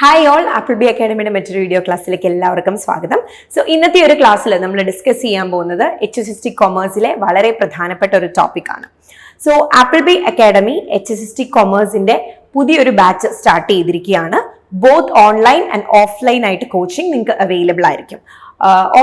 Hi all, apple B അക്കാഡമിയുടെ മറ്റൊരു video ക്ലാസ്സിലേക്ക് എല്ലാവർക്കും സ്വാഗതം. സോ ഇന്നത്തെ ഒരു ക്ലാസ്സിൽ നമ്മൾ ഡിസ്കസ് ചെയ്യാൻ പോകുന്നത് HSST കൊമേഴ്സിലെ വളരെ പ്രധാനപ്പെട്ട ഒരു ടോപ്പിക്കാണ്. So apple B academy HSST കൊമേഴ്സിന്റെ പുതിയൊരു ബാച്ച് സ്റ്റാർട്ട് ചെയ്തിരിക്കുകയാണ്. ബോത്ത് ഓൺലൈൻ ആൻഡ് ഓഫ്ലൈൻ ആയിട്ട് കോച്ചിങ് നിങ്ങൾക്ക് അവൈലബിൾ ആയിരിക്കും.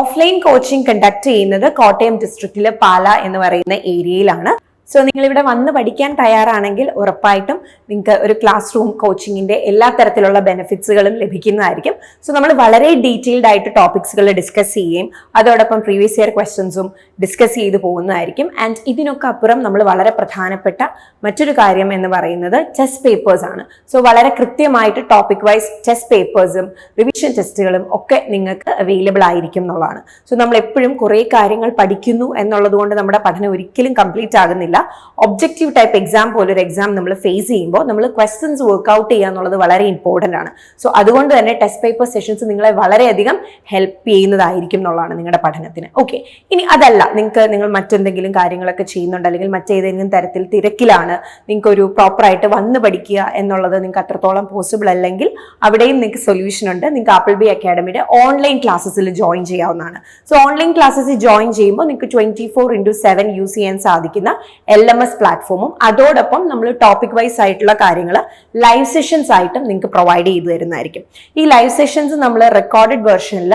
ഓഫ്ലൈൻ കോച്ചിങ് കണ്ടക്ട് ചെയ്യുന്നത് കോട്ടയം ഡിസ്ട്രിക്റ്റിലെ പാല എന്ന് പറയുന്ന ഏരിയയിലാണ്. സോ നിങ്ങൾ ഇവിടെ വന്ന് പഠിക്കാൻ തയ്യാറാണെങ്കിൽ ഉറപ്പായിട്ടും നിങ്ങൾക്ക് ഒരു ക്ലാസ് റൂം കോച്ചിങ്ങിന്റെ എല്ലാ തരത്തിലുള്ള ബെനിഫിറ്റ്സുകളും ലഭിക്കുന്നതായിരിക്കും. സോ നമ്മൾ വളരെ ഡീറ്റെയിൽഡ് ആയിട്ട് ടോപ്പിക്സുകൾ ഡിസ്കസ് ചെയ്യുകയും അതോടൊപ്പം പ്രീവിയസ് ഇയർ ക്വസ്റ്റ്യൻസും ഡിസ്കസ് ചെയ്ത് പോകുന്നതായിരിക്കും. ആൻഡ് ഇതിനൊക്കെ അപ്പുറം നമ്മൾ വളരെ പ്രധാനപ്പെട്ട മറ്റൊരു കാര്യം എന്ന് പറയുന്നത് ടെസ്റ്റ് പേപ്പേഴ്സ് ആണ്. സോ വളരെ കൃത്യമായിട്ട് ടോപ്പിക് വൈസ് ടെസ്റ്റ് പേപ്പേഴ്സും റിവിഷൻ ടെസ്റ്റുകളും ഒക്കെ നിങ്ങൾക്ക് അവൈലബിൾ ആയിരിക്കും എന്നുള്ളതാണ്. സോ നമ്മൾ എപ്പോഴും കുറേ കാര്യങ്ങൾ പഠിക്കുന്നു എന്നുള്ളത് കൊണ്ട് നമ്മുടെ പഠനം ഒരിക്കലും കംപ്ലീറ്റ് ആകുന്നില്ല. ഒബ്ജക്റ്റീവ് ടൈപ്പ് എക്സാം പോലൊരു എക്സാം നമ്മൾ ഫേസ് ചെയ്യുമ്പോൾ നമ്മൾ ക്വസ്റ്റ്യൻസ് വർക്ക്ഔട്ട് ചെയ്യുക എന്നുള്ളത് വളരെ ഇമ്പോർട്ടൻ്റ് ആണ്. സോ അതുകൊണ്ട് തന്നെ ടെസ്റ്റ് പേപ്പർ സെഷൻസ് നിങ്ങളെ വളരെയധികം ഹെൽപ്പ് ചെയ്യുന്നതായിരിക്കും എന്നുള്ളതാണ് നിങ്ങളുടെ പഠനത്തിന്. ഓക്കെ, ഇനി അതല്ല, നിങ്ങൾ മറ്റെന്തെങ്കിലും കാര്യങ്ങളൊക്കെ ചെയ്യുന്നുണ്ട് അല്ലെങ്കിൽ മറ്റേതെങ്കിലും തരത്തിൽ തിരക്കിലാണ്, നിങ്ങൾക്ക് ഒരു പ്രോപ്പറായിട്ട് വന്ന് പഠിക്കുക എന്നുള്ളത് നിങ്ങൾക്ക് അത്രത്തോളം പോസിബിൾ അല്ലെങ്കിൽ അവിടെയും നിങ്ങൾക്ക് സൊല്യൂഷൻ ഉണ്ട്. നിങ്ങൾക്ക് ആപ്പിൾ ബി അക്കാഡമിയുടെ ഓൺലൈൻ ക്ലാസ്സസിൽ ജോയിൻ ചെയ്യാവുന്നതാണ്. സോ ഓൺലൈൻ ക്ലാസ്സസിൽ ജോയിൻ ചെയ്യുമ്പോൾ നിങ്ങൾക്ക് 24/7 യൂസ് ചെയ്യാൻ സാധിക്കുന്ന LMS പ്ലാറ്റ്ഫോമും അതോടൊപ്പം നമ്മൾ ടോപ്പിക് വൈസ് ആയിട്ടുള്ള കാര്യങ്ങൾ ലൈവ് സെഷൻസ് ആയിട്ടും നിങ്ങൾക്ക് പ്രൊവൈഡ് ചെയ്തു തരുന്നതായിരിക്കും. ഈ ലൈവ് സെഷൻസ് നമ്മൾ റെക്കോർഡഡ് വെർഷനിൽ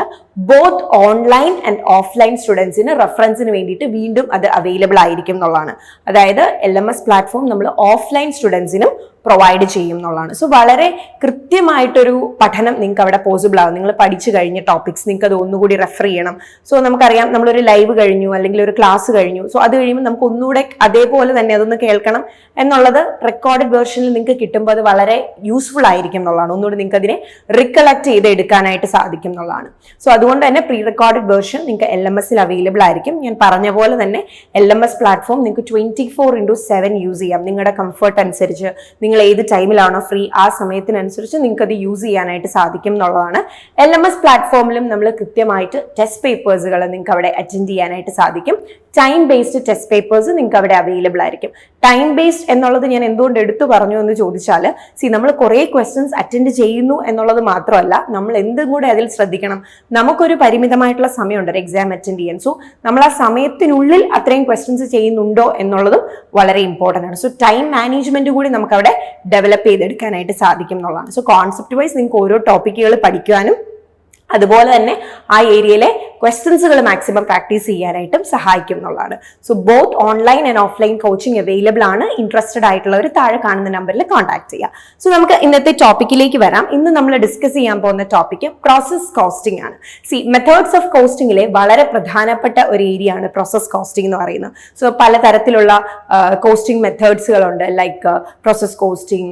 ബോത്ത് ഓൺലൈൻ ആൻഡ് ഓഫ്ലൈൻ സ്റ്റുഡൻസിന് റെഫറൻസിന് വേണ്ടിയിട്ട് വീണ്ടും അത് അവൈലബിൾ ആയിരിക്കും എന്നുള്ളതാണ്. അതായത് LMS പ്ലാറ്റ്ഫോം നമ്മൾ ഓഫ്ലൈൻ സ്റ്റുഡൻസിനും പ്രൊവൈഡ് ചെയ്യും എന്നുള്ളതാണ്. സോ വളരെ കൃത്യമായിട്ടൊരു പഠനം നിങ്ങൾക്ക് അവിടെ പോസിബിൾ ആകും. നിങ്ങൾ പഠിച്ചു കഴിഞ്ഞ ടോപ്പിക്സ് നിങ്ങൾക്ക് അത് ഒന്നുകൂടി റെഫർ ചെയ്യണം. സോ നമുക്കറിയാം, നമ്മളൊരു ലൈവ് കഴിഞ്ഞു അല്ലെങ്കിൽ ഒരു ക്ലാസ് കഴിഞ്ഞു, സോ അത് കഴിയുമ്പോൾ നമുക്ക് ഒന്നുകൂടെ അതേപോലെ തന്നെ അതൊന്ന് കേൾക്കണം എന്നുള്ളത് റെക്കോർഡഡ് വേർഷനിൽ നിങ്ങൾക്ക് കിട്ടുമ്പോൾ അത് വളരെ യൂസ്ഫുൾ ആയിരിക്കും എന്നുള്ളതാണ്. ഒന്നുകൂടി നിങ്ങൾക്ക് അതിനെ റിക്കലക്ട് ചെയ്ത് എടുക്കാനായിട്ട് സാധിക്കും എന്നുള്ളതാണ്. സോ അതുകൊണ്ട് തന്നെ പ്രീ റെക്കോർഡഡ് വേർഷൻ നിങ്ങൾക്ക് LMSൽ അവൈലബിൾ ആയിരിക്കും. ഞാൻ പറഞ്ഞ പോലെ തന്നെ LMS പ്ലാറ്റ്ഫോം നിങ്ങൾക്ക് 24/7 യൂസ് ചെയ്യാം. നിങ്ങളുടെ കംഫർട്ട് അനുസരിച്ച് നിങ്ങൾ ഏത് ടൈമിലാണോ ഫ്രീ ആ സമയത്തിനനുസരിച്ച് നിങ്ങൾക്ക് അത് യൂസ് ചെയ്യാനായിട്ട് സാധിക്കും എന്നുള്ളതാണ്. LMS പ്ലാറ്റ്ഫോമിലും നമ്മൾ കൃത്യമായിട്ട് ടെസ്റ്റ് പേപ്പേഴ്സുകൾ നിങ്ങൾക്ക് അവിടെ അറ്റൻഡ് ചെയ്യാനായിട്ട് സാധിക്കും. ടൈം ബേസ്ഡ് ടെസ്റ്റ് പേപ്പേഴ്സ് നിങ്ങൾക്ക് അവിടെ അവൈലബിൾ ആയിരിക്കും. ടൈം ബേസ്ഡ് എന്നുള്ളത് ഞാൻ എന്തുകൊണ്ട് എടുത്തു പറഞ്ഞു എന്ന് ചോദിച്ചാൽ, നമ്മൾ കുറേ ക്വസ്റ്റ്യൻസ് അറ്റൻഡ് ചെയ്യുന്നു എന്നുള്ളത് മാത്രമല്ല, നമ്മൾ എന്തും കൂടെ അതിൽ ശ്രദ്ധിക്കണം. നമുക്കൊരു പരിമിതമായിട്ടുള്ള സമയമുണ്ട് ഒരു എക്സാം അറ്റൻഡ് ചെയ്യാൻ. സോ നമ്മൾ ആ സമയത്തിനുള്ളിൽ അത്രയും ക്വസ്റ്റ്യൻസ് ചെയ്യുന്നുണ്ടോ എന്നുള്ളതും വളരെ ഇമ്പോർട്ടൻ്റ് ആണ്. സോ ടൈം മാനേജ്മെന്റ് കൂടി നമുക്ക് അവിടെ ഡെവലപ്പ് ചെയ്തെടുക്കാനായിട്ട് സാധിക്കും എന്നുള്ളതാണ്. സോ കോൺസെപ്റ്റ് വൈസ് നിങ്ങൾക്ക് ഓരോ ടോപ്പിക്കുകൾ പഠിക്കുവാനും അതുപോലെ തന്നെ ആ ഏരിയയിലെ ക്വസ്റ്റ്യൻസുകൾ മാക്സിമം പ്രാക്ടീസ് ചെയ്യാനായിട്ടും സഹായിക്കും എന്നുള്ളതാണ്. So both online and offline coaching available ആണ്. ഇൻട്രസ്റ്റഡ് ആയിട്ടുള്ളവർ താഴെ കാണുന്ന നമ്പറിൽ കോൺടാക്ട് ചെയ്യുക. സോ നമുക്ക് ഇന്നത്തെ ടോപ്പിക്കിലേക്ക് വരാം. ഇന്ന് നമ്മൾ ഡിസ്കസ് ചെയ്യാൻ പോകുന്ന ടോപ്പിക്ക് പ്രോസസ് കോസ്റ്റിംഗ് ആണ്. മെത്തേഡ്സ് ഓഫ് കോസ്റ്റിംഗിലെ വളരെ പ്രധാനപ്പെട്ട ഒരു ഏരിയ ആണ് പ്രോസസ് കോസ്റ്റിംഗ് എന്ന് പറയുന്നത്. സോ പലതരത്തിലുള്ള കോസ്റ്റിംഗ് മെത്തേഡ്സുകളുണ്ട്, ലൈക്ക് പ്രോസസ് കോസ്റ്റിംഗ്,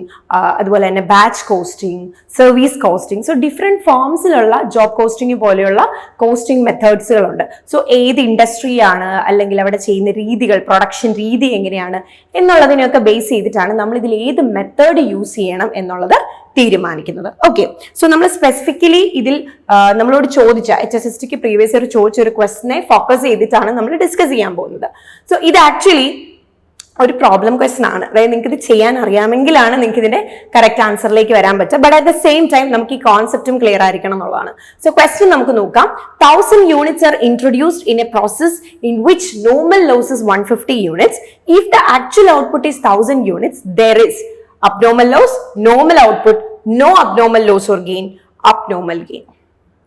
അതുപോലെ തന്നെ batch costing, service costing. So different ഫോംസിലുള്ള ജോബ് കോസ്റ്റിംഗ് പോലെയുള്ള കോസ്റ്റിംഗ് മെത്തേഡ്സുകളുണ്ട്. സോ ഏത് ഇൻഡസ്ട്രിയാണ് അല്ലെങ്കിൽ അവിടെ ചെയ്യുന്ന രീതികൾ, പ്രൊഡക്ഷൻ രീതി എങ്ങനെയാണ് എന്നുള്ളതിനൊക്കെ ബേസ് ചെയ്തിട്ടാണ് നമ്മൾ ഇതിൽ ഏത് മെത്തേഡ് യൂസ് ചെയ്യണം എന്നുള്ളത് തീരുമാനിക്കുന്നത്. ഓക്കെ, സോ നമ്മൾ സ്പെസിഫിക്കലി ഇതിൽ നമ്മളോട് ചോദിച്ച HSSTക്ക് പ്രീവിയസ് ഇയർ ചോദിച്ച ഒരു ക്വസ്റ്റിനെ ഫോക്കസ് ചെയ്തിട്ടാണ് നമ്മൾ ഡിസ്കസ് ചെയ്യാൻ പോകുന്നത്. സോ ഇത് ആക്ച്വലി ഒരു പ്രോബ്ലം ക്വസ്റ്റൻ ആണ്. അതായത് നിങ്ങൾക്ക് ഇത് ചെയ്യാൻ അറിയാമെങ്കിലാണ് നിങ്ങൾക്ക് ഇതിന്റെ കറക്റ്റ് ആൻസറിലേക്ക് വരാൻ പറ്റുക. But at the same time നമുക്ക് ഈ കോൺസെപ്റ്റും ക്ലിയർ ആയിരിക്കണം എന്നുള്ളതാണ്. സോ ക്വസ്റ്റ്യൻ നമുക്ക് നോക്കാം. 1000 units are introduced in a process in which normal loss is 150 units. If the actual output is 1000 units, there is abnormal loss, normal output, no abnormal loss or gain, abnormal gain.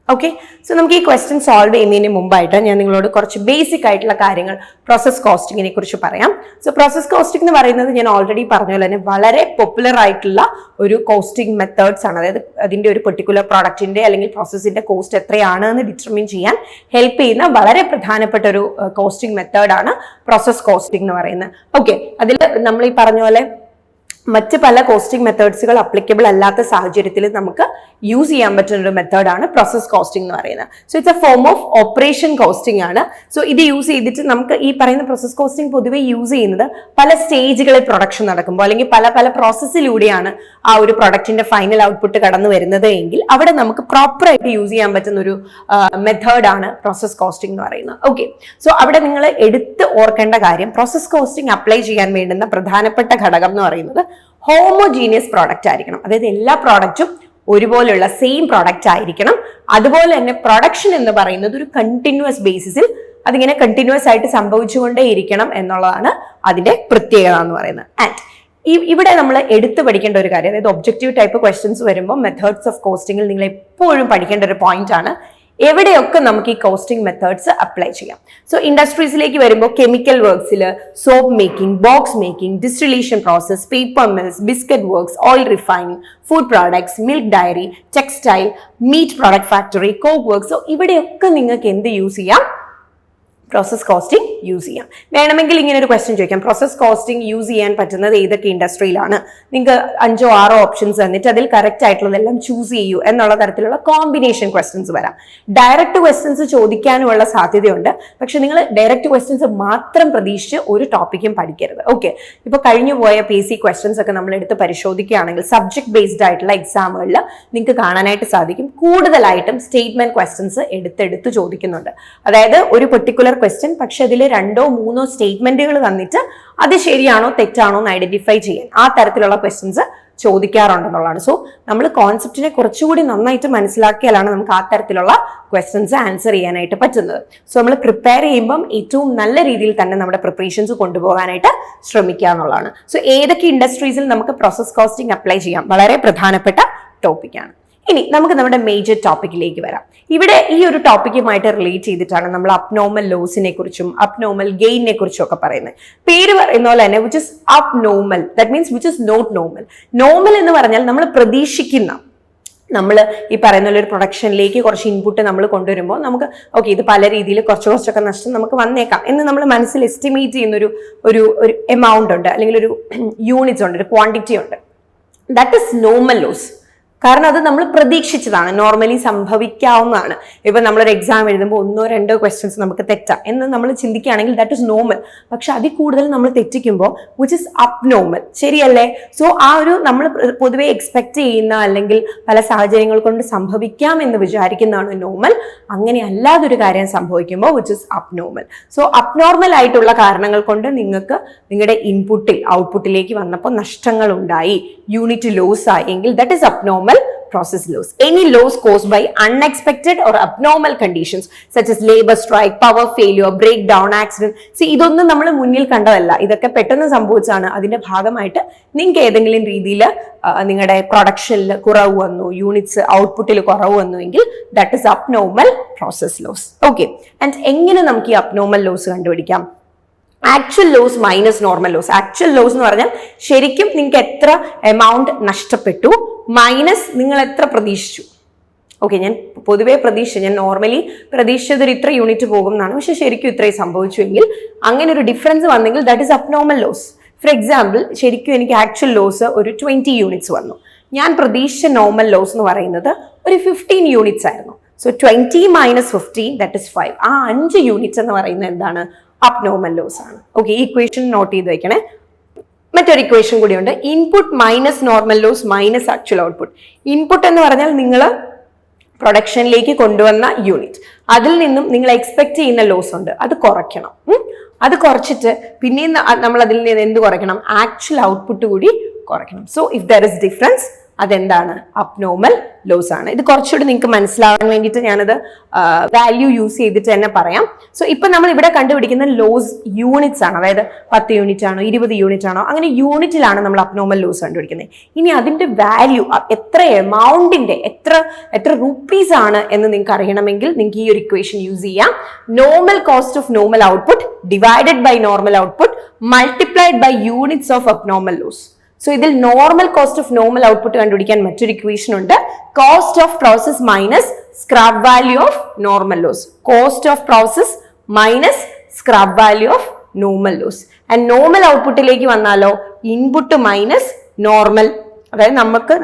Okay, so നമുക്ക് ഈ question solve ചെയ്യുന്നതിന് മുമ്പായിട്ട് ഞാൻ നിങ്ങളോട് കുറച്ച് basic ആയിട്ടുള്ള കാര്യങ്ങൾ process കോസ്റ്റിങ്ങിനെ കുറിച്ച് പറയാം. സോ പ്രോസസ് കോസ്റ്റിംഗ് എന്ന് പറയുന്നത് ഞാൻ ഓൾറെഡി പറഞ്ഞ പോലെ തന്നെ വളരെ പോപ്പുലർ ആയിട്ടുള്ള ഒരു കോസ്റ്റിംഗ് മെത്തേഡ്സ് ആണ്. അതായത് അതിന്റെ ഒരു പെർട്ടിക്കുലർ പ്രോഡക്റ്റിന്റെ അല്ലെങ്കിൽ പ്രോസസ്സിന്റെ കോസ്റ്റ് എത്രയാണ് എന്ന് ഡിറ്റർമിൻ ചെയ്യാൻ ഹെൽപ്പ് ചെയ്യുന്ന വളരെ പ്രധാനപ്പെട്ട ഒരു കോസ്റ്റിംഗ് മെത്തേഡാണ് പ്രോസസ് കോസ്റ്റിംഗ് എന്ന് പറയുന്നത്. ഓക്കെ, അതിൽ നമ്മൾ ഈ പറഞ്ഞ പോലെ മറ്റ് പല കോസ്റ്റിംഗ് മെത്തേഡ്സുകൾ അപ്ലിക്കബിൾ അല്ലാത്ത സാഹചര്യത്തിൽ നമുക്ക് യൂസ് ചെയ്യാൻ പറ്റുന്ന ഒരു മെത്തേഡാണ് പ്രോസസ് കോസ്റ്റിംഗ് എന്ന് പറയുന്നത്. So it's A form of operation costing ആണ്. സോ ഇത് യൂസ് ചെയ്തിട്ട് നമുക്ക് ഈ പറയുന്ന പ്രോസസ് കോസ്റ്റിംഗ് പൊതുവെ യൂസ് ചെയ്യുന്നത് പല സ്റ്റേജുകളിൽ പ്രൊഡക്ഷൻ നടക്കുമ്പോൾ അല്ലെങ്കിൽ പല പല പ്രോസസ്സിലൂടെയാണ് ആ ഒരു പ്രൊഡക്റ്റിന്റെ ഫൈനൽ ഔട്ട്പുട്ട് കടന്നു വരുന്നത് എങ്കിൽ അവിടെ നമുക്ക് പ്രോപ്പറായിട്ട് യൂസ് ചെയ്യാൻ പറ്റുന്ന ഒരു മെത്തേഡാണ് പ്രോസസ് കോസ്റ്റിംഗ് എന്ന് പറയുന്നത്. ഓക്കെ, സോ അവിടെ നിങ്ങൾ എടുത്ത് ഓർക്കേണ്ട കാര്യം, പ്രോസസ് കോസ്റ്റിംഗ് അപ്ലൈ ചെയ്യാൻ വേണ്ടുന്ന പ്രധാനപ്പെട്ട ഘടകം എന്ന് പറയുന്നത് ഹോമോജീനിയസ് പ്രോഡക്റ്റ് ആയിരിക്കണം. അതായത് എല്ലാ പ്രോഡക്റ്റും ഒരുപോലെയുള്ള സെയിം പ്രോഡക്റ്റ് ആയിരിക്കണം. അതുപോലെ തന്നെ പ്രൊഡക്ഷൻ എന്ന് പറയുന്നത് ഒരു കണ്ടിന്യൂസ് ബേസിസിൽ അതിങ്ങനെ കണ്ടിന്യൂസ് ആയിട്ട് സംഭവിച്ചുകൊണ്ടേയിരിക്കണം എന്നുള്ളതാണ് അതിന്റെ പ്രത്യേകത എന്ന് പറയുന്നത്. ആൻഡ് ഇവിടെ നമ്മൾ എടുത്തു പഠിക്കേണ്ട ഒരു കാര്യം, അതായത് ഒബ്ജക്റ്റീവ് ടൈപ്പ് ക്വസ്റ്റ്യൻസ് വരുമ്പോൾ മെത്തേഡ്സ് ഓഫ് കോസ്റ്റിംഗിൽ നിങ്ങൾ എപ്പോഴും പഠിക്കേണ്ട ഒരു പോയിന്റ് ആണ് എവിടെയൊക്കെ നമുക്ക് ഈ കോസ്റ്റിംഗ് മെത്തേഡ്സ് അപ്ലൈ ചെയ്യാം. സോ ഇൻഡസ്ട്രീസിലേക്ക് വരുമ്പോൾ കെമിക്കൽ വർക്ക്സിൽ soap making, box making, distillation process, paper mills, biscuit works, oil refining, food products, milk dairy, textile, meat product factory, coke work. So ഇവിടെയൊക്കെ നിങ്ങൾക്ക് എന്ത് യൂസ് ചെയ്യാം? പ്രോസസ് കോസ്റ്റിംഗ് യൂസ് ചെയ്യാം. വേണമെങ്കിൽ ഇങ്ങനെ ഒരു ക്വസ്റ്റ്യൻ ചോദിക്കാം, പ്രോസസ് കോസ്റ്റിംഗ് യൂസ് ചെയ്യാൻ പറ്റുന്നത് ഏതൊക്കെ ഇൻഡസ്ട്രിയിലാണ്? നിങ്ങൾക്ക് 5 or 6 ഓപ്ഷൻസ് തന്നിട്ട് അതിൽ കറക്റ്റ് ആയിട്ടുള്ളതെല്ലാം ചൂസ് ചെയ്യൂ എന്നുള്ള തരത്തിലുള്ള കോമ്പിനേഷൻ ക്വസ്റ്റ്യൻസ് വരാം. ഡയറക്റ്റ് ക്വസ്റ്റ്യൻസ് ചോദിക്കാനുമുള്ള സാധ്യതയുണ്ട്. പക്ഷെ നിങ്ങൾ ഡയറക്റ്റ് ക്വസ്റ്റ്യൻസ് മാത്രം പ്രതീക്ഷിച്ച് ഒരു ടോപ്പിക്കും പഠിക്കരുത്. ഓക്കെ, ഇപ്പൊ കഴിഞ്ഞു പോയ PSC ക്വസ്റ്റ്യൻസ് ഒക്കെ നമ്മൾ എടുത്ത് പരിശോധിക്കുകയാണെങ്കിൽ സബ്ജക്ട് ബേസ്ഡ് ആയിട്ടുള്ള എക്സാമുകളിൽ നിങ്ങൾക്ക് കാണാനായിട്ട് സാധിക്കും കൂടുതലായിട്ടും സ്റ്റേറ്റ്മെന്റ് ക്വസ്റ്റ്യൻസ് എടുത്തെടുത്ത് ചോദിക്കുന്നുണ്ട്. അതായത് ഒരു പെർട്ടിക്കുലർ ക്വസ്റ്റ്യൻ, പക്ഷെ അതിൽ 2 or 3 സ്റ്റേറ്റ്മെന്റുകൾ തന്നിട്ട് അത് ശരിയാണോ തെറ്റാണോ എന്ന് ഐഡന്റിഫൈ ചെയ്യാൻ ആ തരത്തിലുള്ള ക്വസ്റ്റ്യൻസ് ചോദിക്കാറുണ്ടെന്നുള്ളതാണ്. സോ നമ്മൾ കോൺസെപ്റ്റിനെ കുറച്ചുകൂടി നന്നായിട്ട് മനസ്സിലാക്കിയാലാണ് നമുക്ക് ആ തരത്തിലുള്ള ക്വസ്റ്റ്യൻസ് ആൻസർ ചെയ്യാനായിട്ട് പറ്റുന്നത്. സോ നമ്മൾ പ്രിപ്പയർ ചെയ്യുമ്പം ഏറ്റവും നല്ല രീതിയിൽ തന്നെ നമ്മുടെ പ്രിപ്പറേഷൻസ് കൊണ്ടുപോകാനായിട്ട് ശ്രമിക്കുക എന്നുള്ളതാണ്. സോ ഏതൊക്കെ ഇൻഡസ്ട്രീസിൽ നമുക്ക് പ്രോസസ് കോസ്റ്റിംഗ് അപ്ലൈ ചെയ്യാം, വളരെ പ്രധാനപ്പെട്ട ടോപ്പിക്കാണ്. ഇനി നമുക്ക് നമ്മുടെ മേജർ ടോപ്പിക്കിലേക്ക് വരാം. ഇവിടെ ഈ ഒരു ടോപ്പിക്കുമായിട്ട് റിലേറ്റ് ചെയ്തിട്ടാണ് നമ്മൾ അബ്നോർമൽ ലോസിനെ കുറിച്ചും അബ്നോർമൽ ഗെയിനെ കുറിച്ചും ഒക്കെ പറയുന്നത്. പേര് പറയുന്ന പോലെ തന്നെ which is abnormal, that means which is not normal. Normal എന്ന് പറഞ്ഞാൽ നമ്മൾ പ്രതീക്ഷിക്കുന്ന, നമ്മൾ ഈ പറയുന്ന ഒരു പ്രൊഡക്ഷനിലേക്ക് കുറച്ച് ഇൻപുട്ട് നമ്മൾ കൊണ്ടുവരുമ്പോൾ നമുക്ക് ഓക്കെ ഇത് പല രീതിയിൽ കുറച്ചൊക്കെ നഷ്ടം നമുക്ക് വന്നേക്കാം എന്ന് നമ്മൾ മനസ്സിൽ എസ്റ്റിമേറ്റ് ചെയ്യുന്ന ഒരു എമൗണ്ട് ഉണ്ട്, അല്ലെങ്കിൽ ഒരു യൂണിറ്റ്സ് ഉണ്ട്, ഒരു ക്വാണ്ടിറ്റി ഉണ്ട്. That is normal loss. കാരണം അത് നമ്മൾ പ്രതീക്ഷിച്ചതാണ്, നോർമലി സംഭവിക്കാവുന്നതാണ്. ഇപ്പൊ നമ്മളൊരു എക്സാം എഴുതുമ്പോൾ 1 or 2 ക്വസ്റ്റ്യൻസ് നമുക്ക് തെറ്റാം എന്ന് നമ്മൾ ചിന്തിക്കുകയാണെങ്കിൽ ദാറ്റ് ഇസ് നോർമൽ. പക്ഷെ അതിൽ കൂടുതൽ നമ്മൾ തെറ്റിക്കുമ്പോൾ വിച്ച് ഇസ് അബ്നോർമൽ, ശരിയല്ലേ? സോ ആ ഒരു നമ്മൾ പൊതുവെ എക്സ്പെക്ട് ചെയ്യുന്ന അല്ലെങ്കിൽ പല സാഹചര്യങ്ങൾ കൊണ്ട് സംഭവിക്കാം എന്ന് വിചാരിക്കുന്നതാണ് നോർമൽ. അങ്ങനെ അല്ലാതൊരു കാര്യം സംഭവിക്കുമ്പോൾ which is abnormal. So abnormal ആയിട്ടുള്ള കാരണങ്ങൾ കൊണ്ട് നിങ്ങൾക്ക് നിങ്ങളുടെ ഇൻപുട്ടിൽ ഔട്ട്പുട്ടിലേക്ക് വന്നപ്പോൾ നഷ്ടങ്ങൾ ഉണ്ടായി, യൂണിറ്റ് ലോസ് ആയെങ്കിൽ that is abnormal process loss. Any loss caused by unexpected or abnormal conditions such as labor strike, power failure, breakdown, accident. See, ഇതൊന്നും നമ്മൾ മുന്നിൽ കണ്ടതല്ല, ഇതൊക്കെ പെട്ടെന്ന് സംഭവിച്ചാണ്. അതിന്റെ ഭാഗമായിട്ട് നിങ്ങൾക്ക് ഏതെങ്കിലും രീതിയിൽ നിങ്ങളുടെ പ്രൊഡക്ഷനിൽ കുറവ് വന്നു, യൂണിറ്റ്സ് ഔട്ട്പുട്ടിൽ കുറവ് വന്നു എങ്കിൽ that is abnormal process loss. Okay, and എങ്ങനെ നമുക്ക് ഈ അബ്നോർമൽ ലോസ് കണ്ടുപിടിക്കാം? Actual loss minus normal loss. Actual loss എന്ന് പറഞ്ഞാൽ ശരിക്കും നിങ്ങൾക്ക് എത്ര എമൗണ്ട് നഷ്ടപ്പെട്ടു മൈനസ് നിങ്ങൾ എത്ര പ്രതീക്ഷിച്ചു. ഓക്കെ, ഞാൻ പൊതുവെ ഞാൻ നോർമലി പ്രതീക്ഷിച്ചതൊരു ഇത്ര യൂണിറ്റ് പോകും എന്നാണ്, പക്ഷെ ശരിക്കും ഇത്രയും സംഭവിച്ചു എങ്കിൽ അങ്ങനെ ഒരു ഡിഫറൻസ് വന്നെങ്കിൽ that is abnormal loss. For example, ശരിക്കും എനിക്ക് ആക്ച്വൽ ലോസ് ഒരു 20 യൂണിറ്റ്സ് വന്നു. ഞാൻ പ്രതീക്ഷിച്ച നോർമൽ ലോസ് എന്ന് പറയുന്നത് ഒരു 15 യൂണിറ്റ്സ് ആയിരുന്നു. So 20 - 15 that is 5. ആ 5 യൂണിറ്റ്സ് എന്ന് പറയുന്നത് എന്താണ്? അബ്നോർമൽ ലോസ് ആണ്. ഓക്കെ, ഈ ഇക്വേഷൻ നോട്ട് ചെയ്ത് വെക്കണേ. മറ്റൊരു ഇക്വേഷൻ കൂടിയുണ്ട്, input minus normal loss minus actual output. Input എന്ന് പറഞ്ഞാൽ നിങ്ങൾ പ്രൊഡക്ഷനിലേക്ക് കൊണ്ടുവന്ന യൂണിറ്റ്, അതിൽ നിന്നും നിങ്ങൾ എക്സ്പെക്ട് ചെയ്യുന്ന ലോസ് ഉണ്ട്, അത് കുറയ്ക്കണം. അത് കുറച്ചിട്ട് പിന്നെ നമ്മൾ അതിൽ നിന്ന് എന്ത് കുറയ്ക്കണം? ആക്ച്വൽ ഔട്ട്പുട്ട് കൂടി കുറയ്ക്കണം. So if there is difference, അതെന്താണ്? അബ്നോർമൽ ലോസ് ആണ്. ഇത് കുറച്ചുകൂടി നിങ്ങൾക്ക് മനസ്സിലാവാൻ വേണ്ടിയിട്ട് ഞാനത് വാല്യൂ യൂസ് ചെയ്തിട്ട് തന്നെ പറയാം. സോ ഇപ്പൊ നമ്മൾ ഇവിടെ കണ്ടുപിടിക്കുന്ന ലോസ് യൂണിറ്റ്സ് ആണ്, അതായത് 10 യൂണിറ്റ് ആണോ 20 യൂണിറ്റ് ആണോ, അങ്ങനെ യൂണിറ്റിലാണ് നമ്മൾ അബ്നോർമൽ ലോസ് കണ്ടുപിടിക്കുന്നത്. ഇനി അതിന്റെ വാല്യൂ എത്ര എമൗണ്ടിന്റെ എത്ര റുപ്പീസ് ആണ് എന്ന് നിങ്ങൾക്ക് അറിയണമെങ്കിൽ നിങ്ങൾക്ക് ഈ ഒരു ഇക്വേഷൻ യൂസ് ചെയ്യാം. Normal cost of normal output divided by normal output multiplied by units of abnormal loss. So ഇതിൽ normal cost of normal output കണ്ടുപിടിക്കാൻ മറ്റൊരു ഇക്വേഷൻ ഉണ്ട്, cost of process minus scrap value of normal loss. Cost of process minus scrap value of normal loss. And normal ഔട്ട്പുട്ടിലേക്ക് വന്നാലോ, input minus normal, അതായത്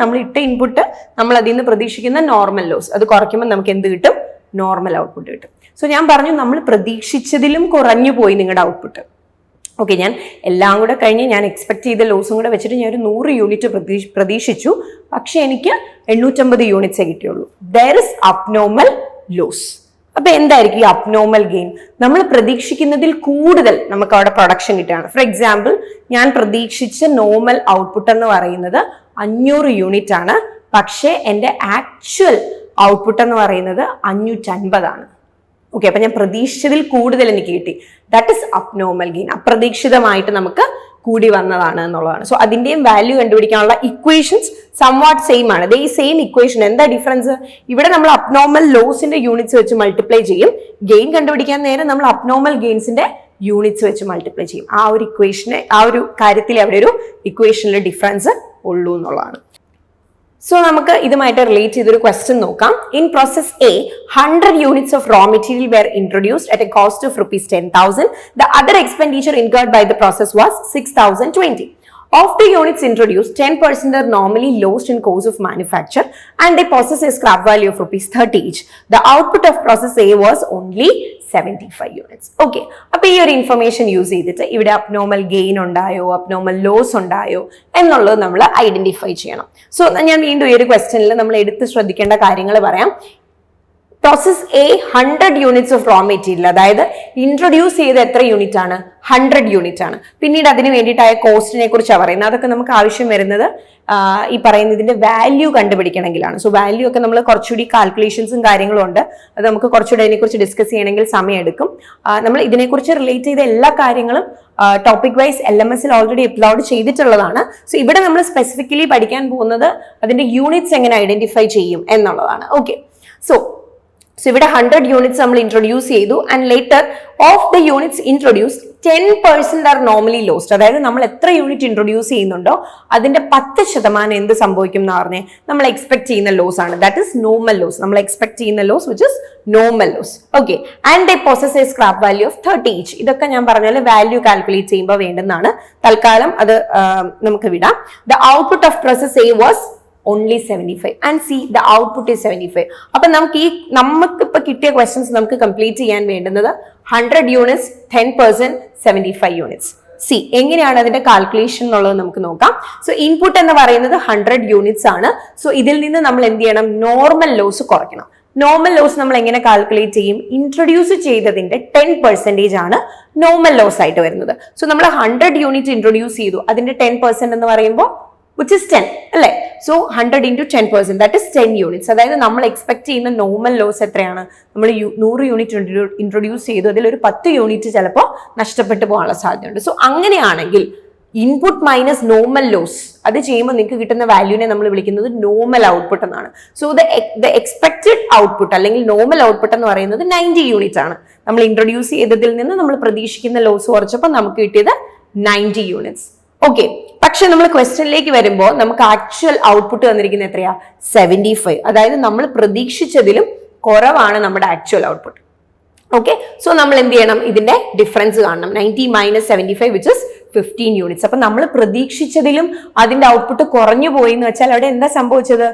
നമ്മൾ ഇട്ട input നമ്മൾ അതിൽ നിന്ന് പ്രതീക്ഷിക്കുന്ന നോർമൽ ലോസ്, അത് കുറയ്ക്കുമ്പോൾ നമുക്ക് എന്ത് കിട്ടും? നോർമൽ ഔട്ട്പുട്ട് കിട്ടും. സോ ഞാൻ പറഞ്ഞു നമ്മൾ പ്രതീക്ഷിച്ചതിലും കുറഞ്ഞു പോയി നിങ്ങളുടെ ഔട്ട്പുട്ട്. ഓക്കെ, ഞാൻ എല്ലാം കൂടെ കഴിഞ്ഞ് ഞാൻ എക്സ്പെക്ട് ചെയ്ത ലോസും കൂടെ വെച്ചിട്ട് ഞാൻ ഒരു 100 യൂണിറ്റ് പ്രതീക്ഷിച്ചു, പക്ഷെ എനിക്ക് 850 യൂണിറ്റ്സേ കിട്ടിയുള്ളൂ. There is abnormal loss. അപ്പൊ എന്തായിരിക്കും ഈ അബ്നോർമൽ ഗെയിൻ? നമ്മൾ പ്രതീക്ഷിക്കുന്നതിൽ കൂടുതൽ നമുക്ക് അവിടെ പ്രൊഡക്ഷൻ കിട്ടുകയാണ്. ഫോർ എക്സാമ്പിൾ, ഞാൻ പ്രതീക്ഷിച്ച നോർമൽ ഔട്ട്പുട്ട് എന്ന് പറയുന്നത് 500 യൂണിറ്റ് ആണ്. പക്ഷേ എൻ്റെ ആക്ച്വൽ ഔട്ട്പുട്ട് എന്ന് പറയുന്നത് 550 ആണ്. ഓക്കെ, അപ്പൊ ഞാൻ പ്രതീക്ഷിച്ചതിൽ കൂടുതൽ എനിക്ക് കിട്ടി. That is abnormal gain. അപ്രതീക്ഷിതമായിട്ട് നമുക്ക് കൂടി വന്നതാണ് എന്നുള്ളതാണ്. സോ അതിന്റെയും വാല്യൂ കണ്ടുപിടിക്കാനുള്ള ഇക്വേഷൻസ് സംവാട്ട് സെയിം ആണ്. ഈ സെയിം ഇക്വേഷൻ എന്താ ഡിഫറൻസ്? ഇവിടെ നമ്മൾ അബ്നോർമൽ ലോസിന്റെ യൂണിറ്റ്സ് വെച്ച് മൾട്ടിപ്ലൈ ചെയ്യും. ഗെയിൻ കണ്ടുപിടിക്കാൻ നേരം നമ്മൾ അബ്നോർമൽ ഗെയിൻസിന്റെ യൂണിറ്റ്സ് വെച്ച് മൾട്ടിപ്ലൈ ചെയ്യും. ആ ഒരു ഇക്വേഷന്, ആ ഒരു കാര്യത്തിൽ അവിടെ ഒരു ഇക്വേഷനിലെ ഡിഫറൻസ് ഉള്ളൂ എന്നുള്ളതാണ്. സോ നമുക്ക് ഇതുമായിട്ട് റിലേറ്റ് ചെയ്തൊരു ക്വസ്റ്റ്യൻ നോക്കാം. In process a 100 units of raw material were introduced at a cost of rupees 10,000. The other expenditure incurred by the process was 6,020. Of the units introduced, 10% are normally lost in course of manufacture and they possess a scrap value of rupees 30 each. The output of process A was only 75 units. Okay, അപ്പോൾ ഈ ഒരു information use ചെയ്തിട്ട് ഇവിടെ abnormal gain ഉണ്ടായോ, abnormal loss ഉണ്ടായോ എന്നുള്ളത് നമ്മൾ identify ചെയ്യണം. സോ ഞാൻ വീണ്ടും ഈ ഒരു ക്വസ്റ്റ്യനിൽ നമ്മൾ എടുത്ത് ശ്രദ്ധിക്കേണ്ട കാര്യങ്ങൾ പറയാം. Process a 100 units of raw material, അതായത് ഇൻട്രൊഡ്യൂസ് ചെയ്ത എത്ര യൂണിറ്റ് ആണ്? 100 യൂണിറ്റ് ആണ്. പിന്നീട് അതിന് വേണ്ടിയിട്ടായ കോസ്റ്റിനെ കുറിച്ചാണ് പറയുന്നത്. അതൊക്കെ നമുക്ക് ആവശ്യം വരുന്നത് ഈ പറയുന്നതിന്റെ വാല്യൂ കണ്ടുപിടിക്കണമെങ്കിലാണ്. സോ വാല്യൂ ഒക്കെ നമ്മൾ കുറച്ചുകൂടി കാൽക്കുലേഷൻസും കാര്യങ്ങളും ഉണ്ട്. അത് നമുക്ക് കുറച്ചുകൂടി അതിനെക്കുറിച്ച് ഡിസ്കസ് ചെയ്യണമെങ്കിൽ സമയം എടുക്കും. നമ്മൾ ഇതിനെക്കുറിച്ച് റിലേറ്റ് ചെയ്ത എല്ലാ കാര്യങ്ങളും topic wise LMS already upload ചെയ്തിട്ടുള്ളതാണ്. സോ ഇവിടെ നമ്മൾ സ്പെസിഫിക്കലി പഠിക്കാൻ പോകുന്നത് അതിന്റെ യൂണിറ്റ്സ് എങ്ങനെ ഐഡന്റിഫൈ ചെയ്യും എന്നുള്ളതാണ്. ഓക്കെ, സോ ഇവിടെ 100 യൂണിറ്റ്സ് നമ്മൾ ഇൻട്രൊഡ്യൂസ് ചെയ്തു and later of the units introduce 10% R normally lost. അതായത് നമ്മൾ എത്ര യൂണിറ്റ് ഇൻട്രൊഡ്യൂസ് ചെയ്യുന്നുണ്ടോ അതിന്റെ 10% എന്ത് സംഭവിക്കും എന്ന് പറഞ്ഞേ നമ്മൾ എക്സ്പെക്ട് ചെയ്യുന്ന ലോസ് ആണ്. That is normal loss. നമ്മൾ എക്സ്പെക്ട് ചെയ്യുന്ന loss which is normal loss. Okay, and they possess a scrap value of 30 each. ഇതൊക്കെ ഞാൻ പറഞ്ഞാൽ വാല്യൂ കാൽക്കുലേറ്റ് ചെയ്യുമ്പോൾ വേണ്ടുന്നതാണ്. തൽക്കാലം അത് നമുക്ക് വിടാം. The output of process A was only 75 and see the output is 75. അപ്പൊ നമുക്ക് ഇപ്പൊ കിട്ടിയ ക്വസ്റ്റ്യൻസ് നമുക്ക് കംപ്ലീറ്റ് ചെയ്യാൻ വേണ്ടുന്നത് 100 യൂണിറ്റ്സ് 10% 75 യൂണിറ്റ്സ്. സി എങ്ങനെയാണ് അതിന്റെ കാൽക്കുലേഷൻ എന്നുള്ളത് നമുക്ക് നോക്കാം. സോ ഇൻപുട്ട് എന്ന് പറയുന്നത് 100 യൂണിറ്റ്സ് ആണ്. സോ ഇതിൽ നിന്ന് നമ്മൾ എന്ത് ചെയ്യണം? നോർമൽ ലോസ് കുറയ്ക്കണം. നോർമൽ ലോസ് നമ്മൾ എങ്ങനെ കാൽക്കുലേറ്റ് ചെയ്യും? ഇൻട്രൊഡ്യൂസ് ചെയ്തതിന്റെ 10% ആണ് നോർമൽ ലോസ് ആയിട്ട് വരുന്നത്. സോ നമ്മൾ 100 യൂണിറ്റ് ഇൻട്രൊഡ്യൂസ് ചെയ്തു, അതിന്റെ 10% എന്ന് പറയുമ്പോൾ which is 10 അല്ലേ? So 100 into 10%, that is 10 units. അതായത് നമ്മൾ എക്സ്പെക്ട് ചെയ്യുന്ന നോർമൽ ലോസ് എത്രയാണ്? നമ്മൾ 100 യൂണിറ്റ് ഇൻട്രൊഡ്യൂസ് ചെയ്തു, അതിലൊരു 10 യൂണിറ്റ് ചിലപ്പോൾ നഷ്ടപ്പെട്ടു പോകാനുള്ള സാധ്യതയുണ്ട്. സോ അങ്ങനെയാണെങ്കിൽ ഇൻപുട്ട് മൈനസ് നോർമൽ ലോസ് അത് ചെയ്യുമ്പോൾ നിങ്ങൾക്ക് കിട്ടുന്ന വാല്യൂനെ നമ്മൾ വിളിക്കുന്നത് നോർമൽ ഔട്ട്പുട്ട് എന്നാണ്. സോ ദ എക്സ്പെക്റ്റഡ് ഔട്ട്പുട്ട് അല്ലെങ്കിൽ നോർമൽ ഔട്ട്പുട്ട് എന്ന് പറയുന്നത് 90 യൂണിറ്റ് ആണ്. നമ്മൾ ഇൻട്രൊഡ്യൂസ് ചെയ്തതിൽ നിന്ന് നമ്മൾ പ്രതീക്ഷിക്കുന്ന ലോസ് കുറച്ചപ്പോൾ നമുക്ക് കിട്ടിയത് 90 യൂണിറ്റ്സ്. ഓക്കെ, പക്ഷെ നമ്മൾ ക്വസ്റ്റ്യനിലേക്ക് വരുമ്പോൾ നമുക്ക് ആക്ച്വൽ ഔട്ട്പുട്ട് വന്നിരിക്കുന്നത് എത്രയാ? 75. അതായത് നമ്മൾ പ്രതീക്ഷിച്ചതിലും കുറവാണ് നമ്മുടെ ആക്ച്വൽ ഔട്ട്പുട്ട്. ഓക്കെ, സോ നമ്മൾ എന്ത് ചെയ്യണം? ഇതിന്റെ ഡിഫറൻസ് കാണണം. 90 - 75 വിച്ച് ഇസ് 15 യൂണിറ്റ്സ്. അപ്പൊ നമ്മൾ പ്രതീക്ഷിച്ചതിലും അതിന്റെ ഔട്ട്പുട്ട് കുറഞ്ഞു പോയി എന്ന് വെച്ചാൽ അവിടെ എന്താ സംഭവിച്ചത്?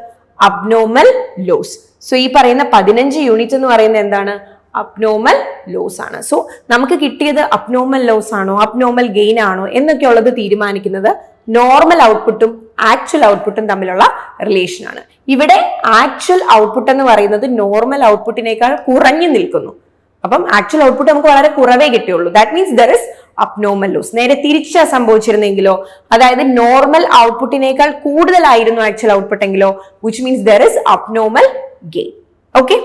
Abnormal loss. സോ ഈ പറയുന്ന 15 യൂണിറ്റ് എന്ന് പറയുന്നത് എന്താണ്? അബ്നോർമൽ ലോസ് ആണ്. സോ നമുക്ക് കിട്ടിയത് അബ്നോർമൽ ലോസ് ആണോ അബ്നോർമൽ ഗെയിൻ ആണോ എന്നൊക്കെ ഉള്ളത് തീരുമാനിക്കുന്നത് നോർമൽ ഔട്ട്പുട്ടും ആക്ച്വൽ ഔട്ട്പുട്ടും തമ്മിലുള്ള റിലേഷൻ ആണ്. ഇവിടെ ആക്ച്വൽ ഔട്ട്പുട്ട് എന്ന് പറയുന്നത് നോർമൽ ഔട്ട്പുട്ടിനേക്കാൾ കുറഞ്ഞു നിൽക്കുന്നു. അപ്പം ആക്ച്വൽ ഔട്ട്പുട്ട് നമുക്ക് വളരെ കുറവേ കിട്ടിയുള്ളൂ. That means there is abnormal loss. നേരെ തിരിച്ചാ സംഭവിച്ചിരുന്നെങ്കിലോ, അതായത് നോർമൽ ഔട്ട്പുട്ടിനേക്കാൾ കൂടുതലായിരുന്നു ആക്ച്വൽ ഔട്ട്പുട്ട് എങ്കിലോ, which means there is abnormal gain. Okay,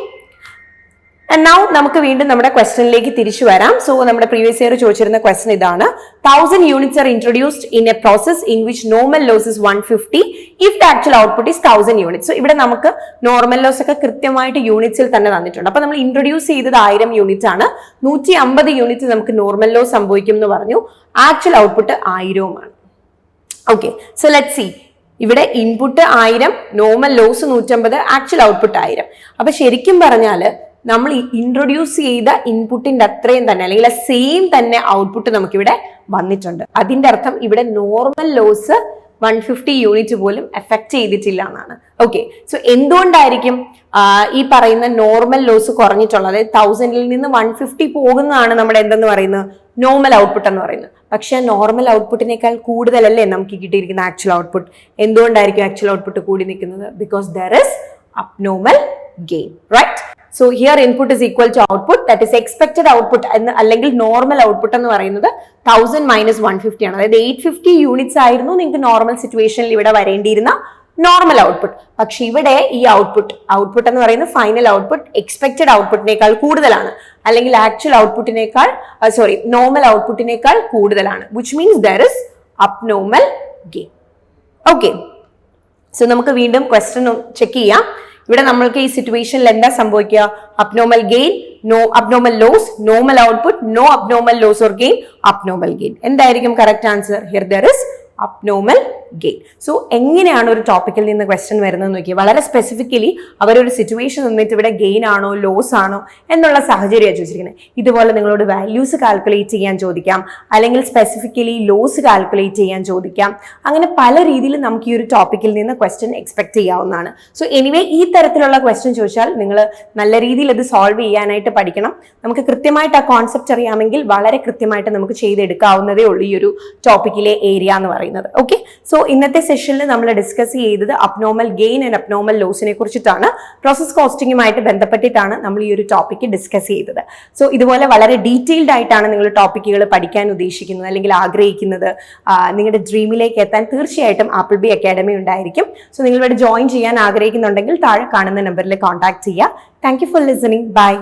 and now നമുക്ക് വീണ്ടും നമ്മുടെ ക്വസ്റ്റ്യനിലേക്ക് തിരിച്ചു വരാം. സോ നമ്മുടെ പ്രീവിയസ് ഇയർ ചോദിച്ചിരുന്ന ക്വസ്റ്റ്യൻ ഇതാണ്. 1000 units are introduced in a process in which normal loss is 150 if the actual output is 1000 units. So ഇവിടെ നമുക്ക് നോർമൽ ലോസ് ഒക്കെ കൃത്യമായിട്ട് യൂണിറ്റ്സിൽ തന്നെ തന്നിട്ടുണ്ട്. അപ്പൊ നമ്മൾ ഇൻട്രൊഡ്യൂസ് ചെയ്തത് 1000 യൂണിറ്റ് ആണ്. 150 യൂണിറ്റ് നമുക്ക് നോർമൽ ലോസ് സംഭവിക്കും എന്ന് പറഞ്ഞു. ആക്ച്വൽ ഔട്ട്പുട്ട് 1000 ആണ്. Okay, so let's see. ഇവിടെ input 1000, normal loss 150, actual output 1000. അപ്പൊ ശരിക്കും പറഞ്ഞാല് നമ്മൾ ഇൻട്രൊഡ്യൂസ് ചെയ്ത ഇൻപുട്ടിന്റെ അത്രയും തന്നെ അല്ലെങ്കിൽ സെയിം തന്നെ ഔട്ട്പുട്ട് നമുക്കിവിടെ വന്നിട്ടുണ്ട്. അതിന്റെ അർത്ഥം ഇവിടെ നോർമൽ ലോസ് 150 യൂണിറ്റ് പോലും എഫക്ട് ചെയ്തിട്ടില്ല എന്നാണ്. ഓക്കെ, സോ എന്തുകൊണ്ടായിരിക്കും ഈ പറയുന്ന നോർമൽ ലോസ് കുറഞ്ഞിട്ടുള്ളത്? അതായത് 1000-ൽ നിന്ന് 150 പോകുന്നതാണ് നമ്മുടെ എന്തെന്ന് പറയുന്നത്? നോർമൽ ഔട്ട്പുട്ട് എന്ന് പറയുന്നത്. പക്ഷെ നോർമൽ ഔട്ട്പുട്ടിനേക്കാൾ കൂടുതലല്ലേ നമുക്ക് കിട്ടിയിരിക്കുന്ന ആക്ച്വൽ ഔട്ട്പുട്ട്? എന്തുകൊണ്ടായിരിക്കും ആക്ച്വൽ ഔട്ട്പുട്ട് കൂടി നിൽക്കുന്നത്? Because there is abnormal gain, right? So here input is equal to output, that is expected output എന്ന് അല്ലെങ്കിൽ നോർമൽ ഔട്ട്പുട്ട് എന്ന് പറയുന്നത് 1000 മൈനസ് 150 ആണ്. അതായത് 850 യൂണിറ്റ്സ് ആയിരുന്നു നിങ്ങൾക്ക് നോർമൽ സിറ്റുവേഷനിൽ ഇവിടെ വരേണ്ടിയിരുന്ന നോർമൽ ഔട്ട്പുട്ട്. പക്ഷെ ഇവിടെ ഈ ഔട്ട്പുട്ട് എന്ന് പറയുന്നത് ഫൈനൽ ഔട്ട്പുട്ട് എക്സ്പെക്ടഡ് ഔട്ട്പുട്ടിനേക്കാൾ കൂടുതലാണ്, അല്ലെങ്കിൽ ആക്ച്വൽ ഔട്ട്പുട്ടിനേക്കാൾ നോർമൽ ഔട്ട്പുട്ടിനേക്കാൾ കൂടുതലാണ്, which means there is abnormal gain. Okay, so നമുക്ക് വീണ്ടും ക്വസ്റ്റ്യൻ ചെക്ക് ചെയ്യാം. ഇവിടെ നമ്മൾക്ക് ഈ സിറ്റുവേഷനിൽ എന്താ സംഭവിക്കുക? Abnormal gain, no abnormal loss, normal output, no abnormal loss or gain, abnormal gain. എന്തായിരിക്കും correct answer? Here there is abnormal gain. So എങ്ങനെയാണ് ഒരു ടോപ്പിക്കിൽ നിന്ന് ക്വസ്റ്റ്യൻ വരുന്നത് നോക്കിയാൽ വളരെ സ്പെസിഫിക്കലി അവരൊരു സിറ്റുവേഷൻ നിന്നിട്ട് ഇവിടെ ഗെയിൻ ആണോ ലോസ് ആണോ എന്നുള്ള സാഹചര്യമാണ് ചോദിച്ചിരിക്കുന്നത്. ഇതുപോലെ നിങ്ങളോട് വാല്യൂസ് കാൽക്കുലേറ്റ് ചെയ്യാൻ ചോദിക്കാം, അല്ലെങ്കിൽ സ്പെസിഫിക്കലി ലോസ് കാൽക്കുലേറ്റ് ചെയ്യാൻ ചോദിക്കാം. അങ്ങനെ പല രീതിയിൽ നമുക്ക് ഈ ഒരു ടോപ്പിക്കിൽ നിന്ന് ക്വസ്റ്റ്യൻ എക്സ്പെക്ട് ചെയ്യാവുന്നതാണ്. സോ എനിവേ ഈ തരത്തിലുള്ള ക്വസ്റ്റ്യൻ ചോദിച്ചാൽ നിങ്ങൾ നല്ല രീതിയിൽ ഇത് സോൾവ് ചെയ്യാനായിട്ട് പഠിക്കണം. നമുക്ക് കൃത്യമായിട്ട് ആ കോൺസെപ്റ്റ് അറിയാമെങ്കിൽ വളരെ കൃത്യമായിട്ട് നമുക്ക് ചെയ്തെടുക്കാവുന്നതേ ഉള്ളൂ ഈ ഒരു ടോപ്പിക്കിലെ ഏരിയ എന്ന് പറയുന്നത്. ഓക്കെ, സോ ഇന്നത്തെ സെഷനിൽ നമ്മൾ ഡിസ്കസ് ചെയ്തത് അബ്നോർമൽ ഗെയിൻ ആൻഡ് അബ്നോർമൽ ലോസിനെ കുറിച്ചിട്ടാണ്. പ്രോസസ് കോസ്റ്റിംഗുമായിട്ട് ബന്ധപ്പെട്ടിട്ടാണ് നമ്മൾ ഈ ഒരു ടോപ്പിക്ക് ഡിസ്കസ് ചെയ്തത്. സോ ഇതുപോലെ വളരെ ഡീറ്റെയിൽഡ് ആയിട്ടാണ് നിങ്ങൾ ടോപ്പിക്കുകൾ പഠിക്കാൻ ഉദ്ദേശിക്കുന്നത് അല്ലെങ്കിൽ ആഗ്രഹിക്കുന്നത്, നിങ്ങളുടെ ഡ്രീമിലേക്ക് എത്താൻ തീർച്ചയായിട്ടും ആപ്പിൾ ബി അക്കാഡമി ഉണ്ടായിരിക്കും. സോ നിങ്ങൾ ഇവിടെ ജോയിൻ ചെയ്യാൻ ആഗ്രഹിക്കുന്നുണ്ടെങ്കിൽ താഴെ കാണുന്ന നമ്പറിൽ കോൺടാക്ട് ചെയ്യുക. Thank you for listening. By.